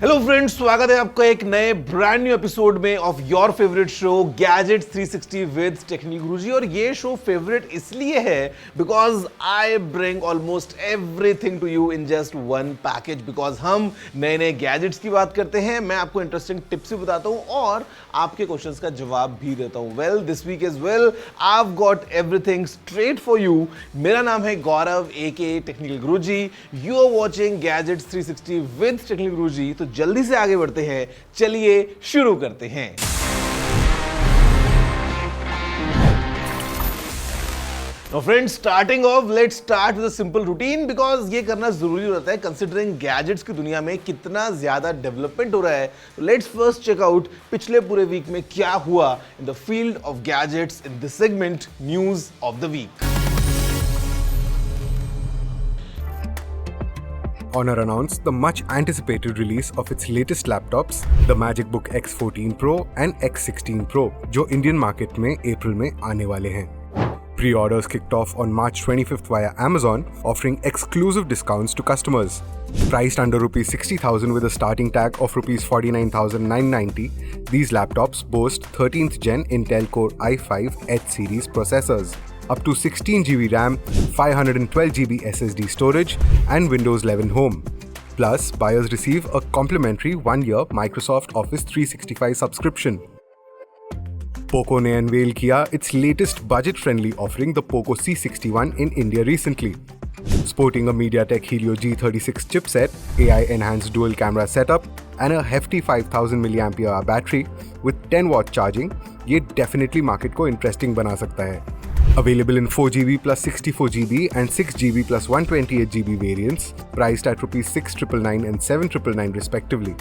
Hello friends, स्वागत है आपका एक नए ब्रांड न्यू एपिसोड में of your favourite show gadgets 360 with technical Guruji. और ये शो फेवरेट इसलिए है because I bring almost everything to you in just one package. Because हम नए नए गैजेट्स की बात करते हैं, मैं आपको इंटरेस्टिंग टिप्स भी बताता हूँ और आपके क्वेश्चंस का जवाब भी देता हूँ। Well, this week is well I have got everything straight for you. मेरा नाम है Gaurav aka technical Guruji. You are watching gadgets 360 with technical Guruji. तो जल्दी से आगे बढ़ते हैं, चलिए शुरू करते हैं। Now friends, starting off, let's start with a simple routine because ये करना जरूरी रहता है कंसिडरिंग गैजेट्स की दुनिया में कितना ज्यादा डेवलपमेंट हो रहा है। लेट्स फर्स्ट चेक आउट पिछले पूरे वीक में क्या हुआ in the field of gadgets in this segment news of the week. Honor announced the much anticipated release of its latest laptops, the MagicBook X14 Pro and X16 Pro, जो Indian market में अप्रैल में आने वाले हैं। Pre-orders kicked off on March 25th via Amazon, offering exclusive discounts to customers. Priced under Rs 60,000 with a starting tag of Rs 49,990, these laptops boast 13th Gen Intel Core i5 H series processors, up to 16GB RAM, 512GB SSD storage, and Windows 11 Home. Plus, buyers receive a complimentary 1-year Microsoft Office 365 subscription. Poco ने unveil किया its latest budget-friendly offering, the Poco C61 in India recently. Sporting a MediaTek Helio G36 chipset, AI-enhanced dual camera setup, and a hefty 5000 mAh battery with 10-watt charging, ये definitely market को interesting बना सकता है। Available in 4GB plus 64GB and 6GB plus 128GB variants, priced at Rs 6,999 and 7,999 respectively.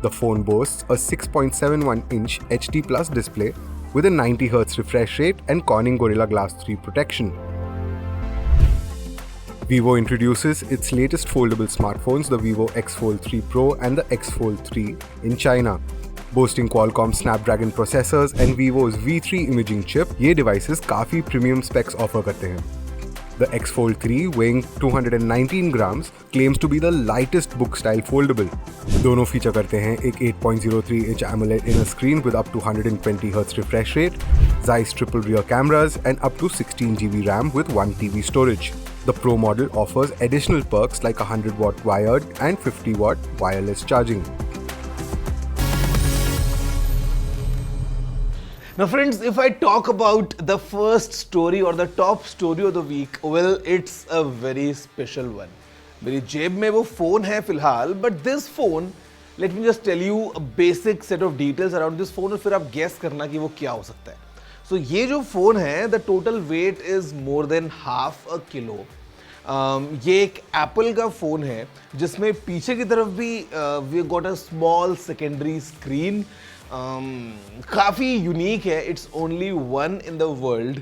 The phone boasts a 6.71-inch HD Plus display with a 90Hz refresh rate and Corning Gorilla Glass 3 protection. Vivo introduces its latest foldable smartphones, the Vivo X Fold 3 Pro and the X Fold 3 in China. Boasting Qualcomm Snapdragon processors and Vivo's V3 imaging chip, ये devices काफी premium specs offer करते हैं। The X Fold 3, weighing 219 grams, claims to be the lightest book-style foldable. दोनों feature करते हैं एक 8.03-inch AMOLED inner screen with up to 120Hz refresh rate, Zeiss triple rear cameras, and up to 16GB RAM with 1TB storage. The Pro model offers additional perks like 100-watt wired and 50-watt wireless charging. Now friends, if I talk about the first story or the top story of the week, well, it's a very special one. मेरी जेब में वो phone है फिलहाल, but this phone, let me just tell you a basic set of details around this phone और फिर आप guess करना कि वो क्या हो सकता है। So ये जो फोन है, the total weight is more than half a kilo. ये एक एप्पल का फोन है जिसमें पीछे की तरफ भी we got a small secondary screen. काफ़ी यूनिक है, it's only one in the world.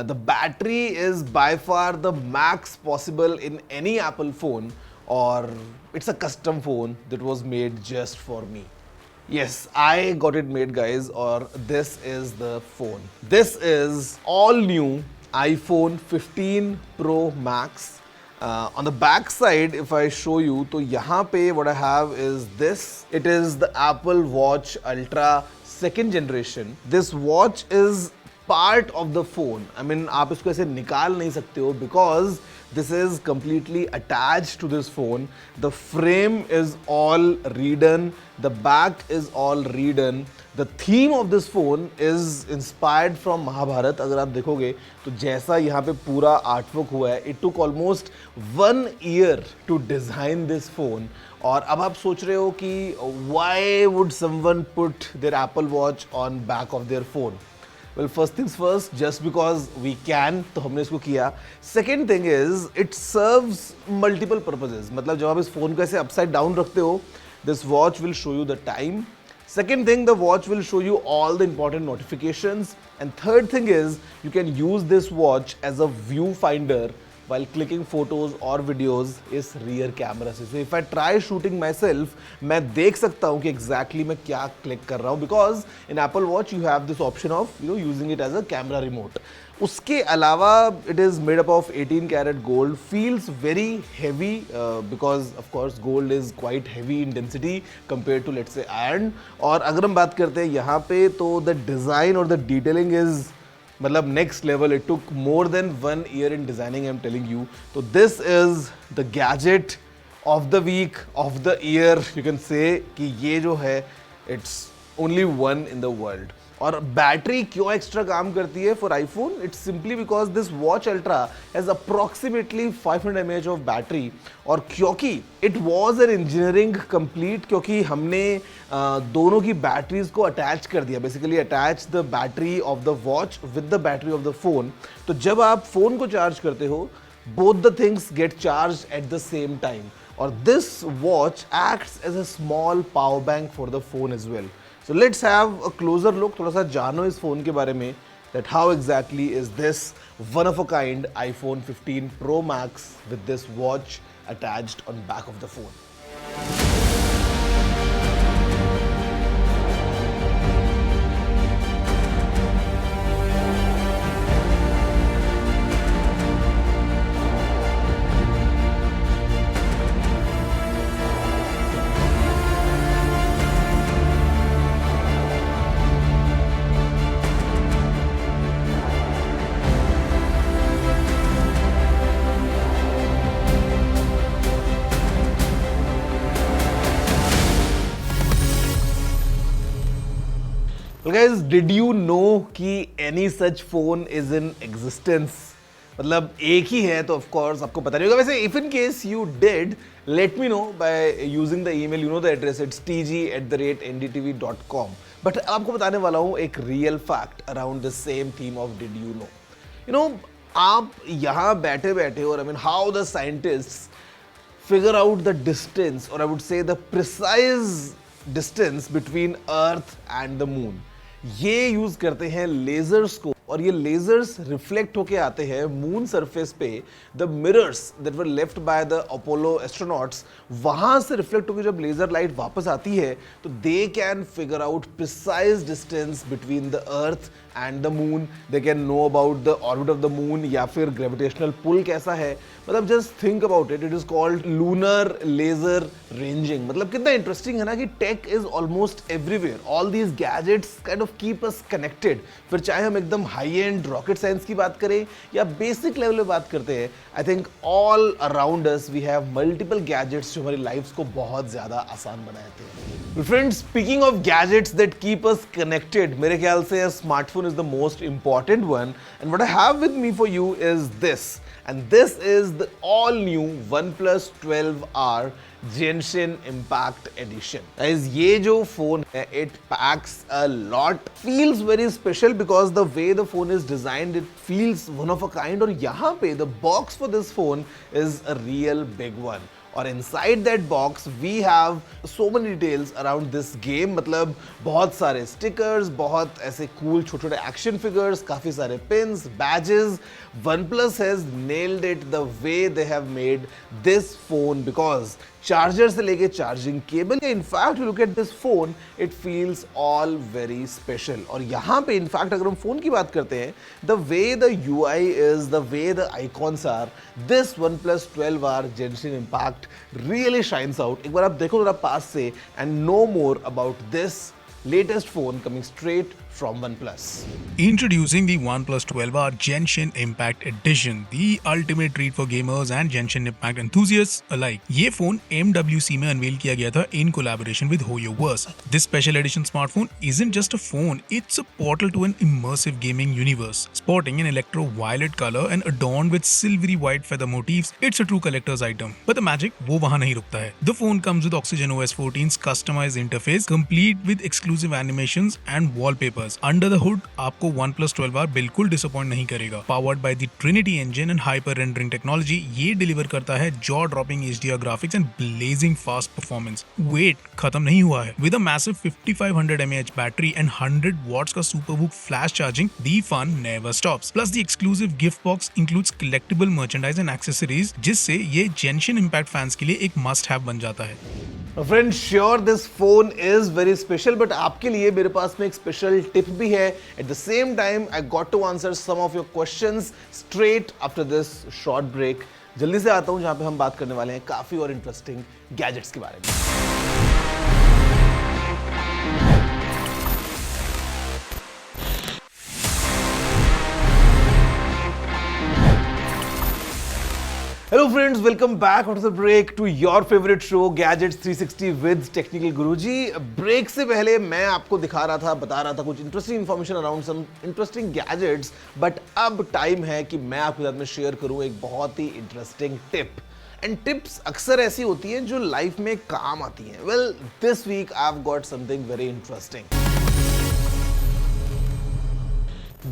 The battery is by far the max possible in any Apple phone और it's a custom phone that was made just for me. Yes, I got it made, guys, or this is the phone. This is all new iPhone 15 Pro Max. On the back side, if I show you, तो यहाँ पे what I have is this. It is the Apple Watch Ultra 2nd generation. This watch is part of the phone. I mean, आप इसको ऐसे निकाल नहीं सकते हो because this is completely attached to this phone. The frame is all redone. The back is all redone. The theme of this phone is inspired from Mahabharat. अगर आप देखोगे तो जैसा यहाँ पे पूरा आर्टवर्क हुआ है, it took almost 1 year to design this phone। और अब आप सोच रहे हो कि why would someone put their Apple Watch on back of their phone? Well, first things first, just because we can, तो हमने इसको किया। Second thing is, it serves multiple purposes। मतलब जब आप इस फोन को ऐसे upside down रखते हो, this watch will show you the time। Second thing, the watch will show you all the important notifications. And third thing is, you can use this watch as a viewfinder while clicking photos or videos इस rear camera से। So if I try shooting myself, मैं देख सकता हूँ कि exactly मैं क्या click कर रहा हूँ because in Apple Watch you have this option of using it as a camera remote. उसके अलावा it is made up of 18 karat gold, feels very heavy because of course gold is quite heavy in density compared to let's say iron. और अगर हम बात करते हैं यहाँ पे तो the design और the detailing is मतलब next level. It took more than 1 year in designing, I'm telling you. So this is the gadget of the week, of the year. You can say कि ये जो है it's only one in the world. और battery क्यों extra काम करती है for iPhone? It's simply because this watch ultra has approximately 500 mAh of battery. और क्योंकि it was an engineering complete, क्योंकि हमने दोनों की बैटरीज को अटैच कर दिया, basically attach the battery of the watch with the battery of the phone. तो जब आप फोन को चार्ज करते हो, both the things get charged at the same time. Or this watch acts as a small power bank for the phone as well. So let's have a closer look. थोड़ा सा जानो इस phone के बारे में, that how exactly is this one of a kind iPhone 15 Pro Max with this watch attached on back of the phone. Well guys, did you know कि any such phone is in existence? मतलब एक ही है तो of course आपको पता नहीं होगा. वैसे if in case you did, let me know by using the email. You know the address, it's tg@ndtv.com. But आपको बताने वाला हूँ एक real fact around the same theme of did you know. You know, आप यहाँ बैठे बैठे और I mean how the scientists figure out the distance, or I would say the precise distance between Earth and the Moon. ये use करते हैं ledgers को, और ये लेजर्स रिफ्लेक्ट होके आते हैं मून सरफेस पे. The mirrors that were left by the Apollo astronauts, वहां से रिफ्लेक्ट होकर जब लेजर लाइट वापस आती है तो they can figure out precise distance between the earth and the moon. They can know about the orbit of the moon, या फिर ग्रेविटेशनल पुल कैसा है. मतलब just think about it, it is called lunar laser ranging. मतलब कितना interesting है ना कि tech is almost everywhere. All these gadgets kind of keep us connected. फिर चाहे हम एकदम हाई एंड रॉकेट साइंस की बात करें या बेसिक लेवल पे बात करते हैं, I think all around us we have multiple gadgets जो हमारी लाइफ्स को बहुत ज्यादा आसान बनाते हैं. Friends, speaking of gadgets that keep us connected, मेरे ख्याल से smartphone is the most important one. And what I have with me for you is this. And this is the all new OnePlus 12R Genshin Impact Edition. Guys, ये जो phone है, it packs a lot. Feels very special because the way the phone is designed, it feels one of a kind. और यहाँ पे the box for this phone is a real big one. और inside that box we have so many details around this game. मतलब बहुत सारे stickers, बहुत ऐसे cool छोटे छोटे action figures, काफी सारे pins, badges. OnePlus has nailed it the way they have made this phone, because charger से लेके charging cable, in fact look at this phone, it feels all very special. और यहाँ पे इनफैक्ट अगर हम फोन की बात करते हैं, the way the UI is, the way the icons are, this OnePlus 12R Genshin Impact really shines out. एक बार आप देखो जरा पास से and know more about this latest phone coming straight from OnePlus. Introducing the OnePlus 12R Genshin Impact Edition, the ultimate treat for gamers and Genshin Impact enthusiasts alike. ये phone MWC में unveil किया गया था in collaboration with HoYoverse. This special edition smartphone isn't just a phone, it's a portal to an immersive gaming universe. Sporting an electro-violet color and adorned with silvery white feather motifs, it's a true collector's item. But the magic वो वहाँ नहीं रुकता है. The phone comes with Oxygen OS 14's customized interface, complete with exclusive animations and wallpapers. Under the hood, आपको OnePlus 12R बिल्कुल disappoint नहीं करेगा. Powered by the Trinity engine and hyper rendering technology, ये deliver करता है jaw-dropping HDR graphics and blazing fast performance. Wait, खत्म नहीं हुआ है. With a massive 5500 mAh battery and 100 watts का SuperVOOC flash charging, the fun never stops. Plus, the exclusive gift box includes collectible merchandise and accessories, जिससे ये Genshin Impact fans के लिए एक must-have बन जाता है. Friend sure this phone is very special, but आपके लिए मेरे पास में एक स्पेशल टिप भी है. At the same time I got to answer some of your questions straight after this short break. जल्दी से आता हूं जहां पे हम बात करने वाले हैं काफी और इंटरेस्टिंग गैजेट्स के बारे में. Hello friends, welcome back after the break to your favorite show Gadgets 360 with Technical Guruji. Break से पहले मैं आपको दिखा रहा था, बता रहा था कुछ interesting information around some interesting gadgets, but अब टाइम है कि मैं आपके साथ में शेयर करूं एक बहुत ही इंटरेस्टिंग टिप. एंड टिप्स अक्सर ऐसी होती हैं जो लाइफ में काम आती हैं. Well, this week I have got something very interesting.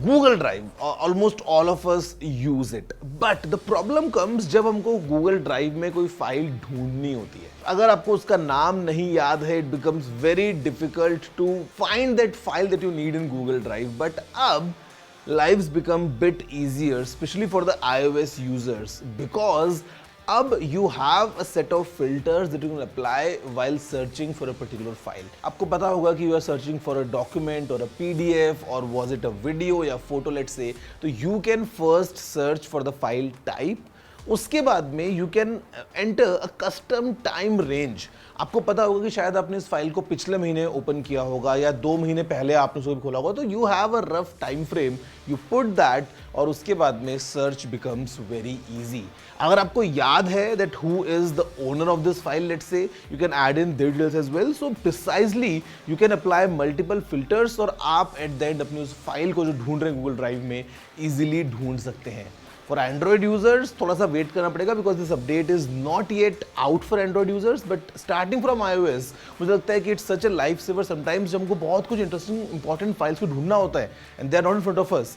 Google Drive, almost all of us use it. But the problem comes जब हमको Google Drive में कोई फाइल ढूंढनी होती है. अगर आपको उसका नाम नहीं याद है, it becomes very difficult to find that file that you need in Google Drive. But अब lives become bit easier, especially for the iOS users, because अब you have a set of filters that you can apply while searching for a particular file. आपको पता होगा कि you are searching for a document or a PDF or was it a video या photo let's say, तो you can first search for the file type. उसके बाद में you can enter a custom time range. आपको पता होगा कि शायद आपने इस फाइल को पिछले महीने ओपन किया होगा या 2 महीने पहले आपने उसको खोला होगा, तो you have a rough time frame, you put that और उसके बाद में सर्च बिकम्स वेरी इजी. अगर आपको याद है that who is the owner of this file, let's say, you can add in there details as well. So precisely you can apply multiple filters और आप एट द एंड अपनी उस file को जो ढूंढ रहे हैं गूगल ड्राइव में इजीली ढूंढ सकते हैं. For Android users थोड़ा सा वेट करना पड़ेगा because this update is not yet out for Android users, but starting from iOS मुझे लगता है कि it's such a lifesaver. Sometimes जब हमको बहुत कुछ interesting important files को ढूंढना होता है and they are not in front of us,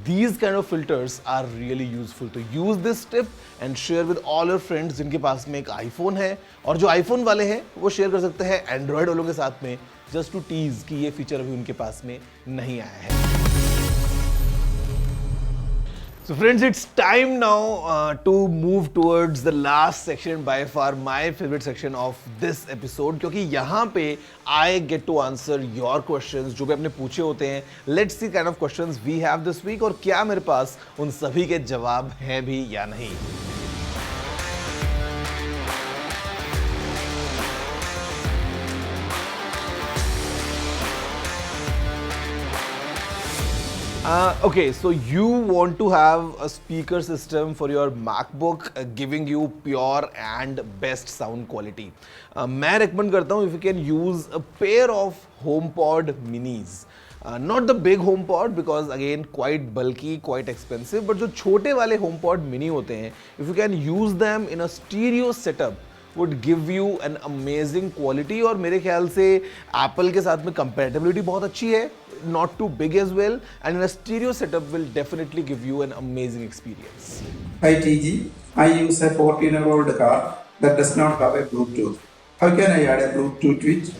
these kind of filters are really useful. तो use this tip and share with all your friends जिनके पास में एक iPhone है, और जो iPhone वाले हैं वो शेयर कर सकते हैं Android वालों के साथ में, just to tease कि ये फीचर अभी उनके पास में नहीं आया है. So friends, it's time now to move towards the last section, by far my favorite section of this episode, क्योंकि यहाँ पे I get to answer your questions जो भी आपने पूछे होते हैं. Let's see kind of questions we have this week और क्या मेरे पास उन सभी के जवाब हैं भी या नहीं. Okay, so you want to have a speaker system for your MacBook giving you pure and best sound quality. मैं recommend करता हूँ if you can use a pair of HomePod minis. Not the big HomePod because again quite bulky, quite expensive, but जो छोटे वाले HomePod mini होते हैं, if you can use them in a stereo setup, would give you an amazing quality. और मेरे ख्याल से Apple के साथ में compatibility बहुत अच्छी है, not too big as well, and in a stereo setup will definitely give you an amazing experience. Hi TG, I use a 14-year-old car that does not have a Bluetooth. How can I add a Bluetooth to it?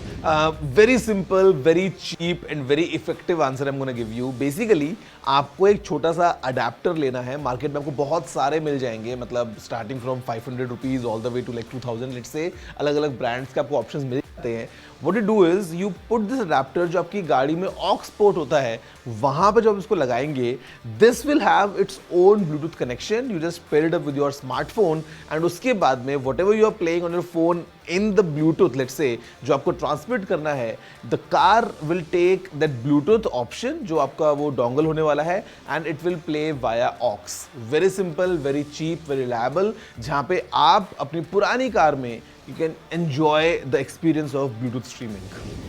Very simple, very cheap and very effective answer I'm going to give you. Basically, आपको एक छोटा सा adapter लेना है. Market में आपको बहुत सारे मिल जाएंगे, मतलब starting from 500 rupees all the way to like 2000 let's say. अलग अलग ब्रांड्स के आपको ऑप्शंस मिल जाते हैं. What you do is you put this adapter जो आपकी गाड़ी में aux पोर्ट होता है, वहाँ पे जब इसको लगाएंगे, this will have its own Bluetooth connection. You just pair it up with your smartphone and उसके बाद में whatever you are playing on your phone in the Bluetooth, let's say, जो आपको ट्रांसमिट करना है, the car will take that Bluetooth option जो आपका वो dongle होने वाला है and it will play via aux. Very simple, very cheap, very reliable, जहाँ पे आप अपनी पुरानी कार में you can enjoy the experience of Bluetooth streaming.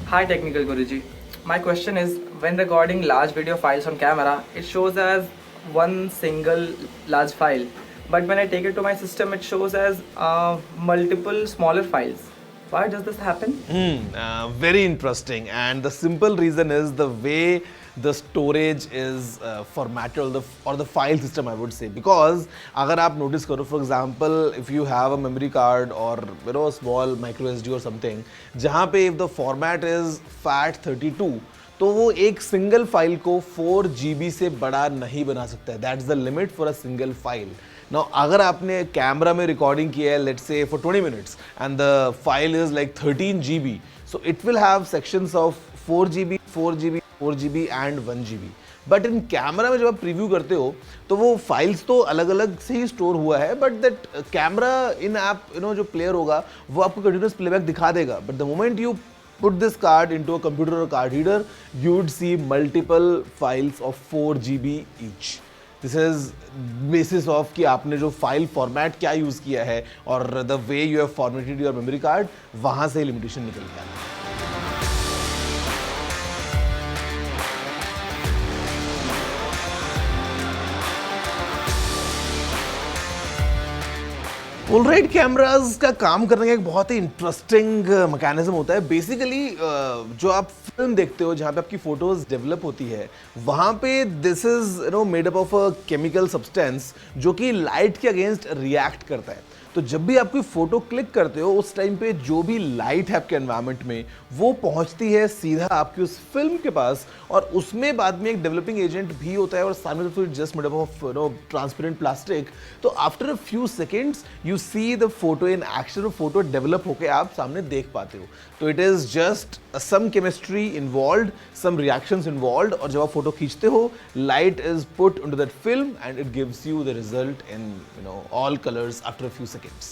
Hi Technical Guruji. My question is, when recording large video files on camera, it shows as one single large file. But when I take it to my system, it shows as multiple smaller files. Why does this happen? Very interesting. And the simple reason is the way the storage is formatted or the file system, I would say. Because अगर आप notice करो, for example, if you have a memory card or a small micro SD or something, जहाँ पे if the format is FAT32, तो वो एक single file को 4 GB से बड़ा नहीं बना सकता है. That's the limit for a single file. Now अगर आपने कैमरा में रिकॉर्डिंग किया है let's say for 20 minutes and the file is like 13 GB, so it will have sections of 4 GB, 4 GB, 4 GB and 1 GB. But in camera में जब आप preview करते हो तो वो फाइल्स तो अलग अलग से ही स्टोर हुआ है, but that camera in app जो प्लेयर होगा वो आपको कंटिन्यूस प्लेबैक दिखा देगा. But the moment you put this card into a computer or card reader, you would see multiple files of 4 GB each. This is basis of कि आपने जो file format क्या यूज़ किया है और the way you have formatted your memory card, वहाँ से limitation निकल के आता है. पोलराइड कैमराज का काम करने का एक बहुत ही इंटरेस्टिंग मैकेनिज्म होता है. बेसिकली जो आप फिल्म देखते हो जहाँ पे आपकी फोटोज डेवलप होती है, वहाँ पे this is made up of a chemical substance जो कि लाइट के अगेंस्ट रिएक्ट करता है. तो जब भी आप कोई फोटो क्लिक करते हो उस टाइम पे जो भी लाइट है आपके एनवायरनमेंट में वो पहुंचती है सीधा आपकी उस फिल्म के पास, और उसमें बाद में एक डेवलपिंग एजेंट भी होता है और सामने तो just made up of transparent plastic. तो after a few seconds you see the photo in action, photo develop होकर आप सामने देख पाते हो. तो it is just some chemistry involve, some reactions involve, और जब आप फोटो खींचते हो light is put into that film and it gives you the result in all colors after a few seconds.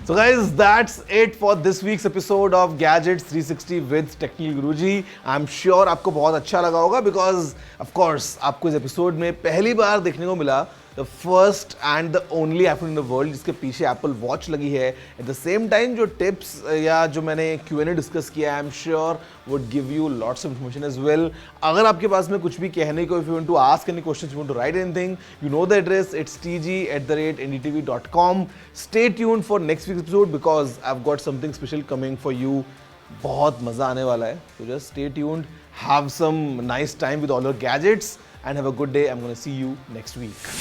So guys, that's it for this week's episode of Gadgets 360 with Technical Guruji. I'm sure आपको बहुत अच्छा लगा होगा because of course आपको इस episode में पहली बार देखने को मिला the first and the only iPhone in the world जिसके पीछे Apple Watch लगी है. At the same time जो टिप्स या जो मैंने Q&A डिस्कस किया है, I'm sure would give you lots of information as well. अगर आपके पास में कुछ भी कहने को, if you want to ask any questions, you want to write anything, you know the address, it's tg@ndtv.com. Stay tuned for next week's episode because I've got something special coming for you. बहुत मज़ा आने वाला है. So just stay tuned, have some nice time with all your gadgets and have a good day. I'm going to see you next week.